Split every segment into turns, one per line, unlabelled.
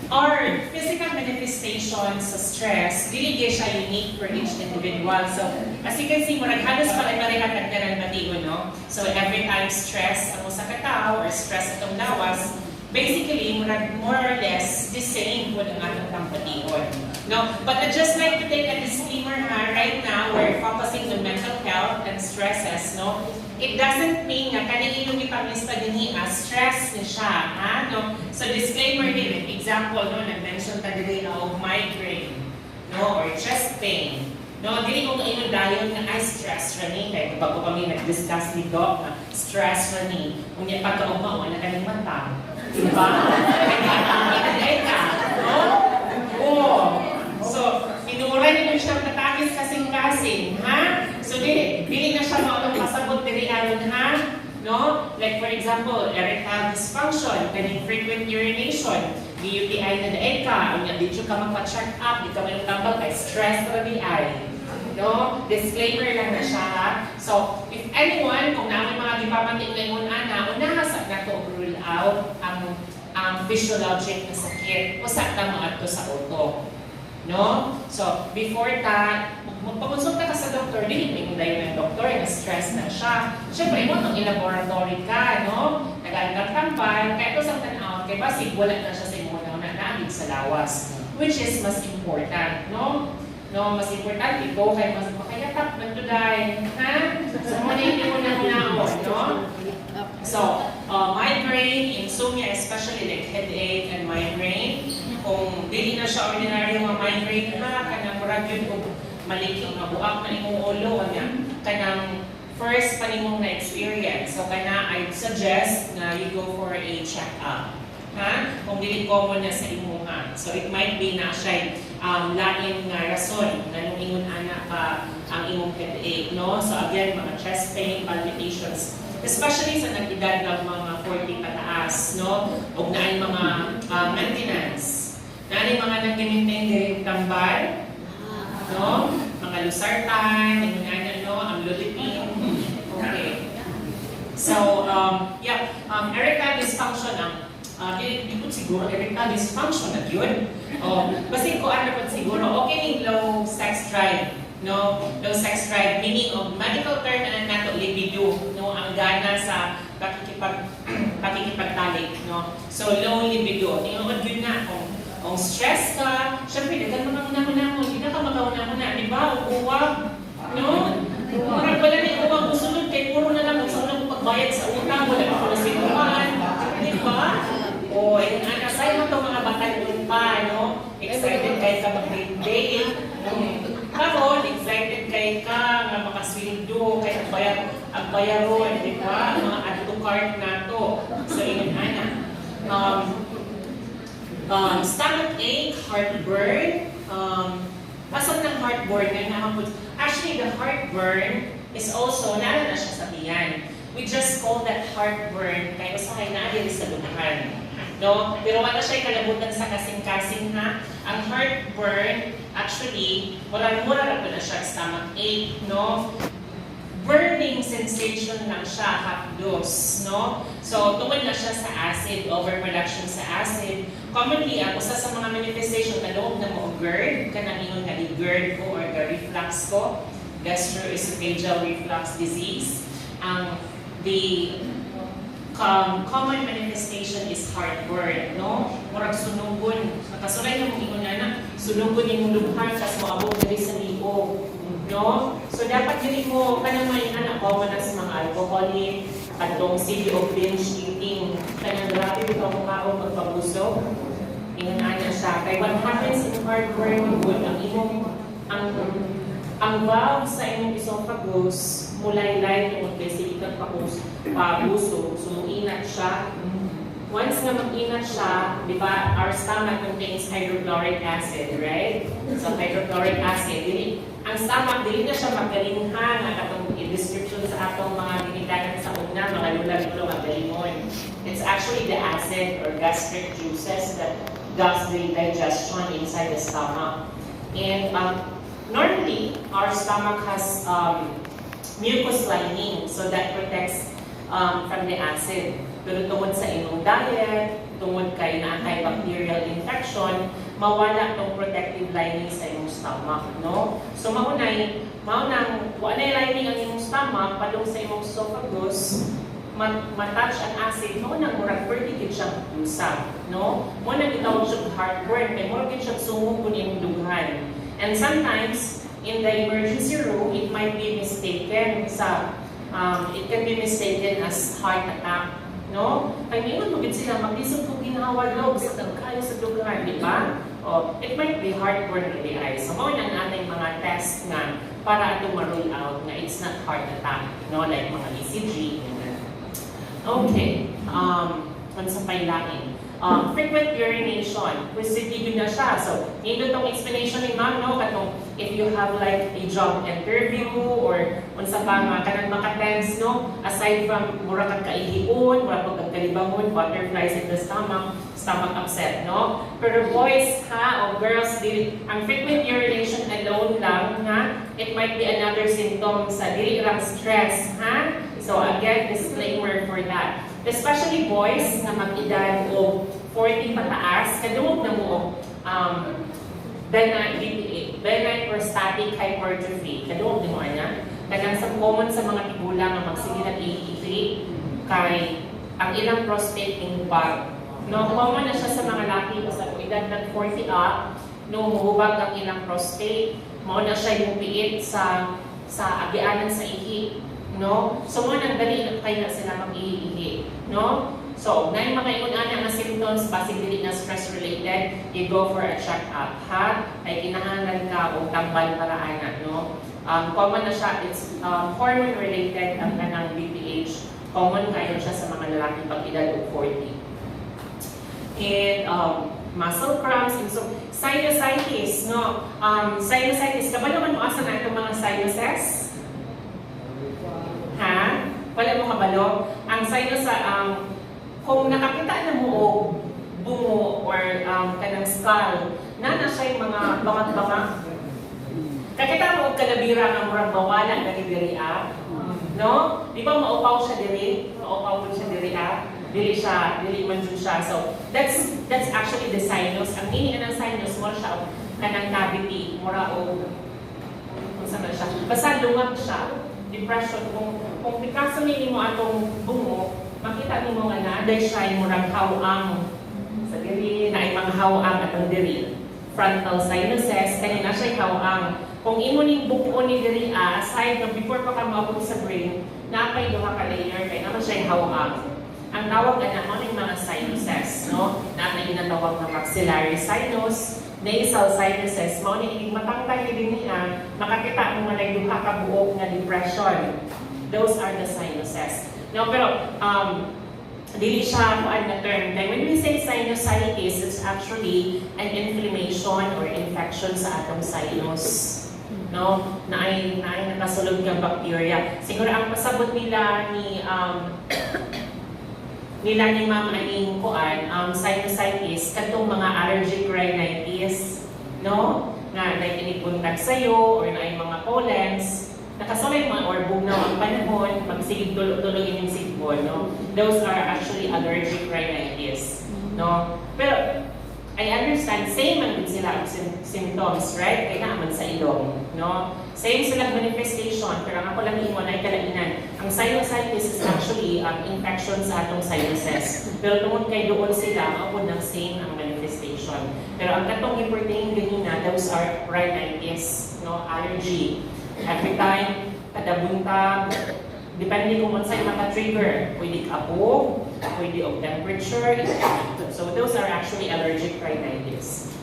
Or physical manifestations sa stress, dili siya unique for each individual. So, as you can see, murag halos pare-pareha kagdanan matigo, no? So, every time stress ang usa ka tao or stress atong lawas, basically, murag more or less the same po ang atong tampatihon. No? But I'd just like to take a disclaimer ha, right now, we're focusing on mental health and stresses, no? It doesn't mean nga kaning inyong ipamista dinhi stress ni siya, ha? No? So disclaimer din, example, no, nag-mention ta dili of migraine, no, or chest pain. No, dili ko inyong dayon nga ay stress rani kay bago kami nag-discuss ni Doc na stress rani. Unya pagkaugma mo na kaning mata. Diba? Kaya ka, no? Oh. So, inuuran niyo siya katakis kasing-kasing, ha? So, dili na siya maunang pasabot diri aron, ha? No? Like for example, erectile dysfunction, kaning frequent urination, UTI na daig ka, unya dito ka magpa-check up, di ka may tambal kay stress ra di ay. No? Disclaimer lang na siya, ha? So, if anyone, kung namin mga gipapanting ngayon ana, unahasap na to rule out ang physiologic na sakit o sa tama ato sa utok. No? So, before that, magpakonsulta ka sa doktor, dili mo dayon ng doktor na stress na siya. Siyempre, mo itong in-laboratory ka, no? Nag-tambal, kaya ito sa tanaw, kaya basig wala na siya sa imo na naamig sa lawas. Which is mas important, no? No, mas important, ito kay mas makayatak na today. Ha? So, muna hindi mo na unahon, no? So, migraine, insomnia, especially like headache and migraine. Kung dili na siya ordinary mga migraine ha, kanang murag yun kung malikong mabuak na imong ulo, kanang first pa nimong na-experience. So, kana, I'd suggest na you go for a check-up. Ha? Kung dili common na sa imuha. So, it might be na siya lain nga rason na nung ingon anak pa ang imong headache, no? So, again, mga chest pain, palpitations, especially sa nag-edad ng mga 40 pataas, no? O naay mga maintenance. Naay mga nag-maintain din tambal, no? Mga lusartan, no? Ang lulipin. Okay. So, erectile dysfunction di po siguro erectile dysfunction na yun. Basta ko ano po siguro, okay yung low sex drive. No, low sex drive, meaning of medical term na nato libido, no, ang gana sa pakikipagtalik, no. So low libido, tingod yun na kung stress ka, syempre dagan mga una-una mo, hindi na ka makauna-una, di ba? Uwag, no? Parang wala na uwag mo sunod, kay puro na lang sa unang pagbayad sa utang, wala na pala sinuhan, di ba? O, yung anasay mo itong mga batalyon pa, no? Excited kayo ka mag-date, karon, excited kay ka nga makasweldo kay ang bayaron, di ba? Mga add to cart nato. So ingon ana. Stomach ache, heartburn, asam ng heartburn nga nahapon. Actually, the heartburn is also nara na siya sa tiyan. We just call that heartburn kay usahay na diri sa lunahan. No? Pero wala siya kalabutan sa kasing-kasing ha. Ang heartburn, actually, mura-mura na siya stomach ache, no? Burning sensation lang siya, hapdos, no? So, tungod na siya sa acid, overproduction sa acid. Commonly, ang usa sa mga manifestation na loob na mo GERD, kanang ingon nga i-GERD ko or reflux ko, gastroesophageal reflux disease. The common manifestation is heartburn, no? Murag sunugon. Nakasulay na mong ingon na, sunugon yung lubhan, tas moabot na rin sa liog, no? So, dapat dili mo, kanang may anak ko, sa mga alcoholic, atong city of binge eating, kanang grabe ito ang kao magpabusog. Ingon na siya. Kaya what happens in heartburn, ang imong, ang valve sa imong esophagus, mulay-lay yung magdesikat pabuso, sumuinat siya. Once nga mag-inat siya, di ba, our stomach contains hydrochloric acid, right? So, hydrochloric acid, ang stomach, dili na siya magalinhan, nga katong description sa atong mga ginitanan sa una, mga lula-lula, magalingon. It's actually the acid or gastric juices that does the digestion inside the stomach. And normally, our stomach has mucus lining, so that protects from the acid. Pero tungod sa imong diet, tungod kay na antibacterial infection, infection, mawala tong protective lining sa imong stomach, no? So maunang wala lining ang imong stomach padung sa imong esophagus, matouch ang acid, maunang murag vertical siyang usap, no? Maunang gitawag siya heartburn, kay murag gid siya sumog kun imong dughan. And sometimes in the emergency room, it might be mistaken it can be mistaken as heart attack, no? Kaya ngayon, magiging sila, maglisod kong ginahawalog sa kayo sa dugan, di ba? It might be heartburn in the eyes. So, mawala na natin mga test nga para ito ma-rule out na it's not heart attack, no? Like mga ECG, okay, ano sa pailain? Frequent urination, positive na siya. So, hindi itong explanation ni ma'am, no? Katong, if you have like a job interview or unsa pa nga kanang maka-tense, no? Aside from mura kag kaihion, mura kag kalibangon, butterflies in the stomach upset, no? Pero boys ha o girls, ang frequent urination alone lang ha, it might be another symptom sa dili lang stress, ha? So again, disclaimer for that. Especially boys na mag-edad o 40 pataas, kadungog na mo benign prostatic hypertrophy. Kadungog na mo ana. Kadang sa common sa mga tigulang na magsige na iikli kay ang ilang prostate hubag. No, common na siya sa mga laki sa edad ng 40 up, no muhubag ang ilang prostate, mao na siya yung piit sa agianan sa ihi. No? So, mo nang dali na kayo na sila mag-iihi. No? So, na yung mga iun-ana nga symptoms, basig dili na stress-related, you go for a check-up. Ha? Ay kinahanglan ka o tambal para ana. No? Common na siya, it's hormone-related ang kanang BPH. Common kayo siya sa mga lalaki pag edad o 40. And muscle cramps, and so sinusitis. No? Sinusitis, kabalo man mo asa na itong mga sinuses? Ha? Wala mo kabalo? Ang sinus kung nakakita na mo o bungo or kanang skull, na siya yung mga bangat-bangat. Kakita mo og kalabira nga murang bawala na diri no? Di ba maupaw siya diri? Maupaw mo siya diri dili man jud siya. So that's actually the sinus. Ang meaning ng sinus mo siya kanang cavity, mura o kung saan siya. Basta lungag siya. Depression, kung pikaso mo atong bungo, makita mo nga na, dahil siya ay murang hawang sa diri, na ay mga hawang atong diri. Frontal sinuses, kanina siya ay hawang. Kung imo ning buko ni diri, aside na before pa ka maabot sa brain, napay duha ka layer, kaya naman siya ay hawang. Ang tawag na naman ng mga sinuses, no? Na ginatawag na maxillary sinus, nasal sinuses, mao ni matangtay din niya, makakita mo nga duha ka buok nga depression. Those are the sinuses. No, pero dili siya kuan na term. Then when we say sinusitis, it's actually an inflammation or infection sa atong sinus. No, naay nakasulod nga bacteria. Siguro ang pasabot nila ni ma'am aning kuan sinusitis kadtong mga allergic rhinitis, no? Nga naiinibuntag sa'yo or naay mga pollens, nakasulay mga or bugnaw ang panahon, magsigig tulog inyong sigbon, no? Those are actually allergic rhinitis, no? Pero I understand, same man din sila ang symptoms, right? Kaya naman sa ilong, no? Same sila manifestation, pero ang ako lang imo na kalainan. Ang sinusitis is actually infection sa atong sinuses. Pero tungod kay doon sila, maupod ng same ang manifestation. Pero ang katong importante ganina, those are rhinitis, no? Allergy. Every time, kada buntag, depende kung saan maka-trigger. Pwede apo, pwede of temperature. So those are actually allergic rhinitis.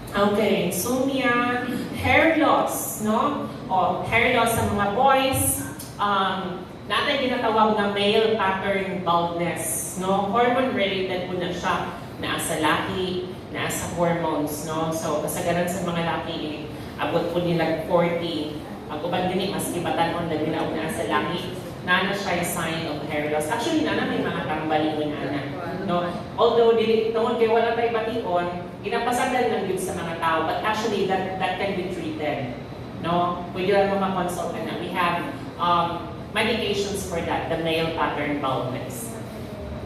Okay, insomnia, hair loss, no? O, hair loss sa mga boys. Natin ginatawag na male pattern baldness, no? Hormone-related po na siya. Naasa laki, naasa hormones, no? So, kasagaran sa mga laki, abot po nila 40. Ang uban din mas ibatanon na ginaog na sa laki. Nana siya yung sign of hair loss. Actually, nana may mga tambalingon na. No? Although, tungkol kay wala tayo bation, ginapasagan lang yun sa mga tao, but actually, that can be treated. No? Pwede lang mga consult na. We have medications for that, the male pattern baldness.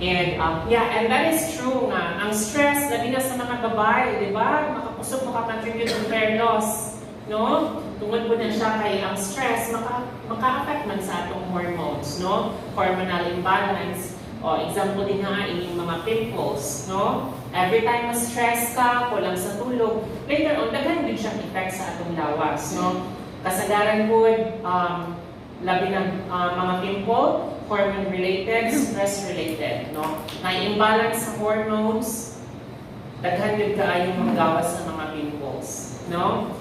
And yeah, and that is true nga. Ang stress labi na sa mga babae, di ba? Makapusok, makakontribute to hair loss. No? Tungod po na siya kay ang stress, maka-affect man sa atong hormones, no? Hormonal imbalance. O, example din nga, ining mga pimples, no? Every time ma-stress ka, kulang sa tulog, later on, daghan din siyang effect sa atong lawas, no? Kasagaran po, labi ng mga pimple, hormone-related, stress-related, no? May imbalance sa hormones, daghan din kaayong magawas sa mga pimples, no?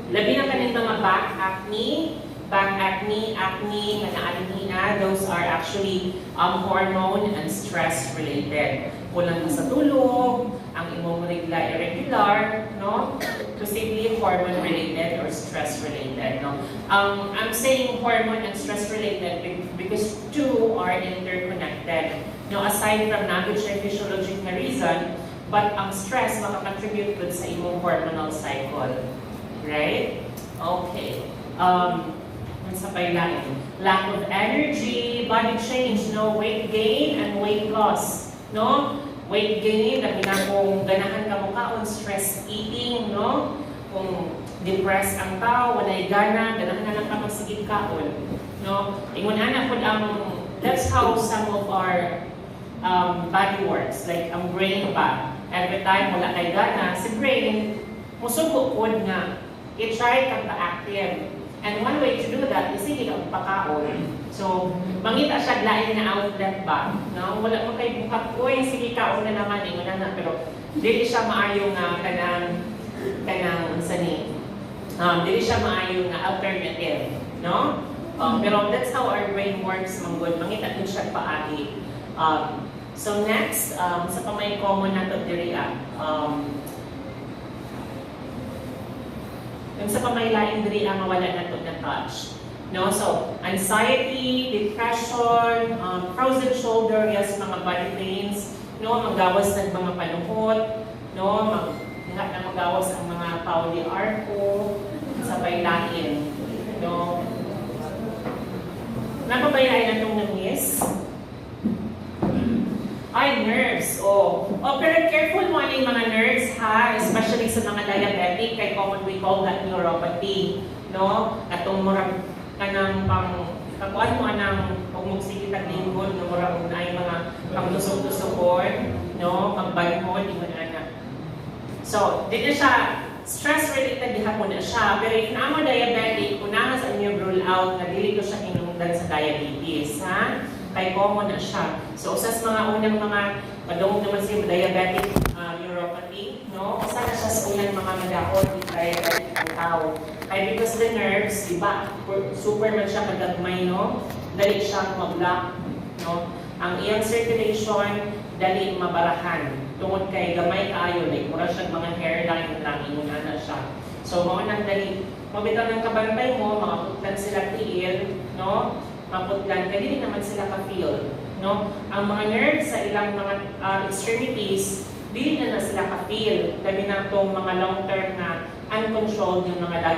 Labi na kanin mga back acne, acne, nga naanina, those are actually hormone and stress related. Kulang na sa tulog, ang imong regla irregular, no? Possibly hormone related or stress related, no? I'm saying hormone and stress related because two are interconnected. No, aside from natural physiologic na reason, but ang stress makakontribute sa imong hormonal cycle. Right? Okay. Sa pailain. Lack of energy, body change, no? Weight gain and weight loss. No? Weight gain, labi na kung ganahan ka mo kaon, stress eating, no? Kung depressed ang tao, walay gana, ganahan na lang ka magsigid kaon. No? Ingon na po that's how some of our body works. Like ang brain pa. Every time wala kay gana, si brain, musugo po nga, i-try kang ka-active. And one way to do that is hindi kang pakaon. So, mangita siya lain na outlet ba? No? Wala mo kay bukat, uy, sige kaon na naman, wala na. Pero, dili siya maayong dili siya maayong alternative. No? Pero that's how our brain works, manggod. Mangita din siya paagi. So next, sa pamay common na ito diri yung sa pamay-laing diri ang mawala na ito na touch. No? So, anxiety, depression, frozen shoulder, yes, mga body pains, no? Magawas ng mga panuhot, no? Lahat na magawas ang mga Pauli Arco, sa pailain. No? Napabayaan na itong na-miss? Ay, nerves. Pero careful mo yung mga nerves, ha? Especially sa mga diabetic, kay common we call that neuropathy. No? Atong murag kanang kakuan mo anang pagmugsigit ang lingkod, no? Murag na yung mga pagtusok-tusokon, no? Magbanhod, yung anak. So, di na siya, stress-related diha po na siya. Pero if na mo diabetic, unahan sa inyo rule out na dili ko siya hinungdan sa diabetes, ha? Kay common na siya. So, usas mga unang mga padungog naman siya diabetic neuropathy, no? Usa na siya sa unang mga madakot with diabetic ang tao. Kaya because the nerves, di ba, super man siya kadagmay, no? Dali siya mag-block, no? Ang iyang circulation, dali mabarahan. Tungod kay gamay kaayo, like mura siya mga hairline lang, inuna na siya. So, mga nang dali, mabitaw ng kabantay mo, mga putlan sila tiil, no? Maputlan, kaya hindi naman sila ka-feel. No? Ang mga nerves sa ilang mga extremities, hindi na sila ka-feel. Labi na itong mga long-term na uncontrolled yung mga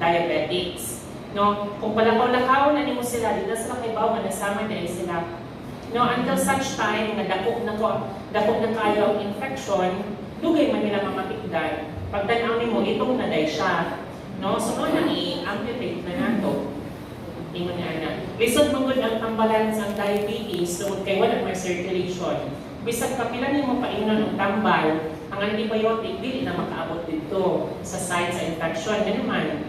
diabetics. No? Kung palakaw-lakaw na mo sila, dito sila kay Bawa, nasama na sila. No? Until such time na dako na kayo ang infection, dugay man nila mamatikdan. Pagtanaw mo, itong naday siya. No? So, na i-amputate na nato. Ingon nga na. Lisod mong ang tambalan sa diabetes tungod kay wala may circulation. Bisag kapila niyo mo painon ng tambal, ang antibiotic dili na makaabot dito sa site sa infection. Ganun man,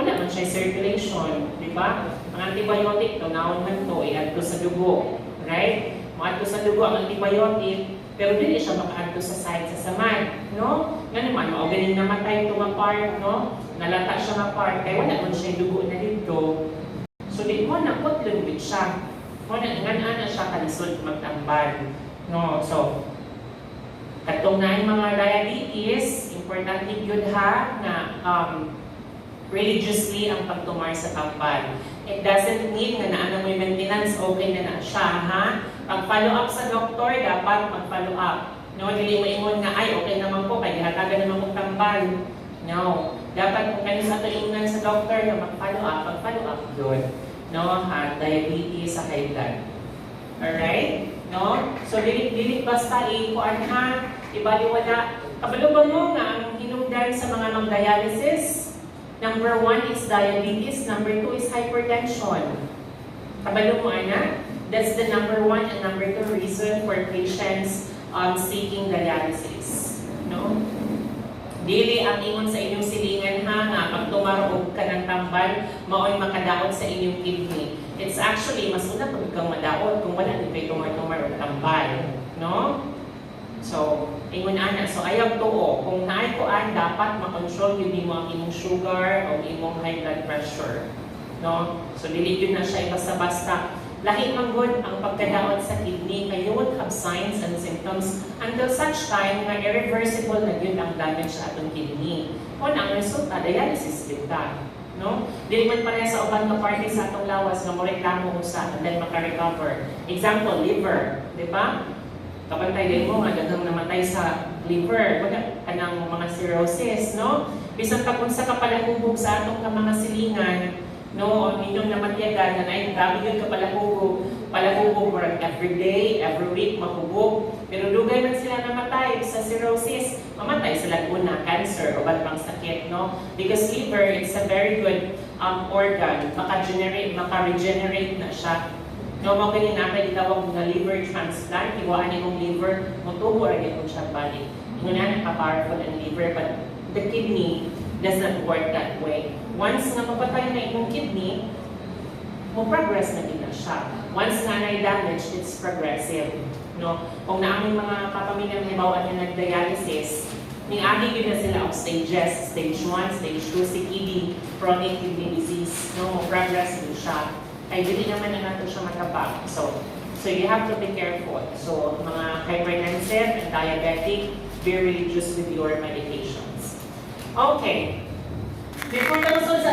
wala man siya circulation, di ba? Ang antibiotic, tunawon man to, i-adto sa dugo. Right? Maadto sa dugo ang antibiotic, pero dili siya makaadto sa site sa samad. No? Ganun man, ganing namatay ito part, no? Nalata siya part, kaya wala man siya dugo na dito. So, di mo na putlong siya. Mo na nga siya kalisod magtambal. No? So, katong na yung mga diabetes, importante yun ha, na religiously ang pagtumar sa tambal. It doesn't mean na naano mo yung maintenance, okay na siya, ha? Pag-follow up sa doktor, dapat mag-follow up. No? Dili mo ingon nga, ay, okay naman po, kaya hatagan naman kong tambal. No. Dapat kung kayo sa tulingan sa doktor na mag-follow up, pag-follow up yun. No, diabetes sa high blood. Alright? No? So, dili basta i-kuan ha, ibaliwala. Kabalo ba mo nga ang hinungdan sa mga mag-dialysis? Number 1 is diabetes, number 2 is hypertension. Kabalo mo ana? That's the number 1 and number 2 reason for patients seeking dialysis. No? Dili ang ingon sa inyong silingan ha nga pag tumarog ka ng tambal, mao'y makadaot sa inyong kidney. It's actually mas una pag kang madaot kung wala din kayo tumar-tumar o tambal, no? So, ingon ana, so ayaw tuo. Kung naay kuan dapat makontrol yun mo ang imong sugar o imong high blood pressure, no? So dili yun na siya basta-basta. Lahi man gud ang pagkadaot sa kidney kay you would have signs and symptoms until such time na irreversible na yun ang damage sa atong kidney. Kung ang resulta, dialysis yun ka. No? Dili man pareha sa ubang na party sa atong lawas na mo reklamo usa and then maka-recover. Example, liver, di ba? Kapantay din mo nga daghang namatay sa liver, wala kanang mga cirrhosis, no? Bisan pa kung sa kapalahubog sa atong mga silingan, no, ang inyong namatyagan na ay grabe yun palahubog murag every day, every week, mahubog. Pero dugay man sila namatay sa cirrhosis, mamatay sila una, cancer o ba't pang sakit, no? Because liver, it's a very good organ, maka-regenerate na siya. No, mga galing natin itawag na liver transplant, iwaan yung liver, mutubo rin yung siya balik. Yung na naka-powerful ang liver, but the kidney does not work that way. Once nga mapatay na yung kidney, progress na din na siya. Once nga na-damage, it's progressive. No? Kung na aming mga kapamilya ng halimbawa na nag-dialysis, ning-agi yun na sila of stages, stage 1, stage 2, CKD, chronic kidney disease. No? Progress din siya. Ay, hindi naman na natin siya matabang. So you have to be careful. So, mga hypertensive and diabetic, be religious with your medications. Okay. Before the results,